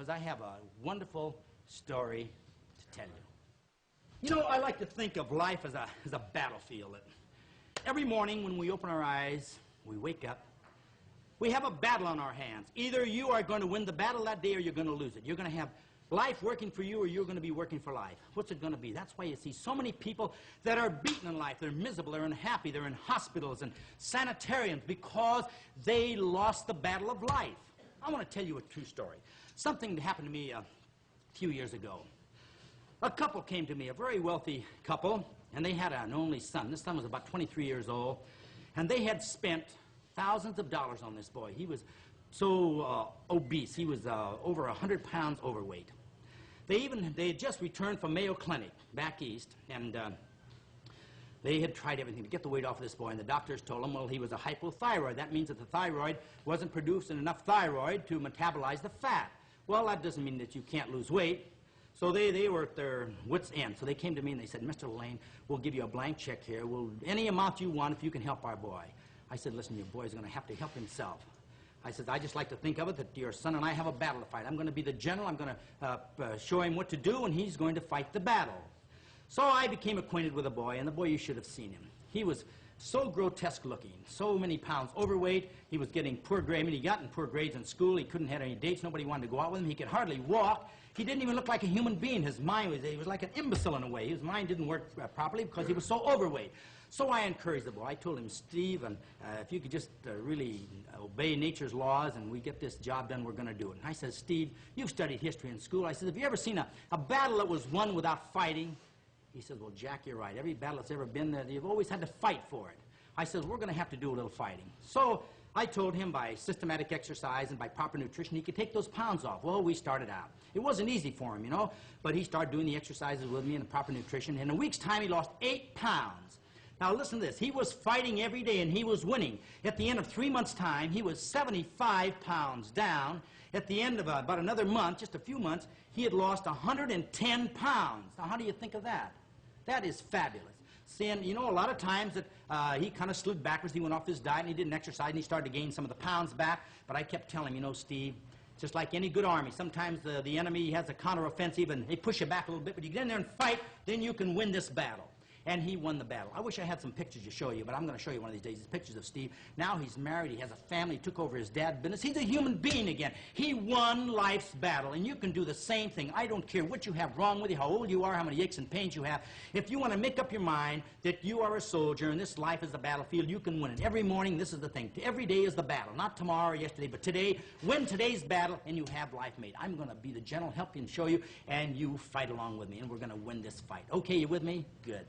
because I have a wonderful story to tell you. You know, I like to think of life as a battlefield. Every morning when we open our eyes, we wake up, we have a battle on our hands. Either you are going to win the battle that day or you're going to lose it. You're going to have life working for you or you're going to be working for life. What's it going to be? That's why you see so many people that are beaten in life. They're miserable, they're unhappy, they're in hospitals and sanitariums because they lost the battle of life. I want to tell you a true story. Something that happened to me a few years ago. A couple came to me, a very wealthy couple, and they had an only son. This son was about 23 years old, and they had spent thousands of dollars on this boy. He was so obese. He was over 100 pounds overweight. They had just returned from Mayo Clinic back east, and they had tried everything to get the weight off of this boy, and the doctors told him, well, he was a hypothyroid. That means that the thyroid wasn't producing enough thyroid to metabolize the fat. Well, that doesn't mean that you can't lose weight. So they were at their wits' end. So they came to me and they said, Mr. Lalanne, we'll give you a blank check here. Any amount you want if you can help our boy. I said, listen, your boy's going to have to help himself. I said, I just like to think of it that your son and I have a battle to fight. I'm going to be the general. I'm going to show him what to do, and he's going to fight the battle. So I became acquainted with the boy, and the boy, you should have seen him. He was so grotesque looking, so many pounds overweight. He was getting poor grades. I mean, he got in poor grades in school. He couldn't have any dates. Nobody wanted to go out with him. He could hardly walk. He didn't even look like a human being. His mind he was like an imbecile in a way. His mind didn't work properly because he was so overweight. So I encouraged the boy. I told him, Steve, and if you could just really obey nature's laws and we get this job done, we're going to do it. And I said, Steve, you've studied history in school. I said, have you ever seen a battle that was won without fighting? He says, well, Jack, you're right. Every battle that's ever been there, you've always had to fight for it. I said, we're going to have to do a little fighting. So I told him by systematic exercise and by proper nutrition, he could take those pounds off. Well, we started out. It wasn't easy for him, you know, but he started doing the exercises with me and the proper nutrition. In a week's time, he lost 8 pounds. Now, listen to this. He was fighting every day, and he was winning. At the end of 3 months' time, he was 75 pounds down. At the end of about another month, just a few months, he had lost 110 pounds. Now, how do you think of that? That is fabulous. See, and you know, a lot of times that he kind of slid backwards. He went off his diet, and he didn't exercise, and he started to gain some of the pounds back. But I kept telling him, you know, Steve, just like any good army, sometimes the enemy has a counteroffensive, and they push you back a little bit, but you get in there and fight, then you can win this battle. And he won the battle. I wish I had some pictures to show you, but I'm going to show you one of these days. These pictures of Steve. Now he's married. He has a family. He took over his dad's business. He's a human being again. He won life's battle, and you can do the same thing. I don't care what you have wrong with you, how old you are, how many aches and pains you have. If you want to make up your mind that you are a soldier and this life is a battlefield, you can win it. Every morning, this is the thing. Every day is the battle. Not tomorrow or yesterday, but today. Win today's battle, and you have life made. I'm going to be the general, help you and show you, and you fight along with me, and we're going to win this fight. Okay, you with me? Good.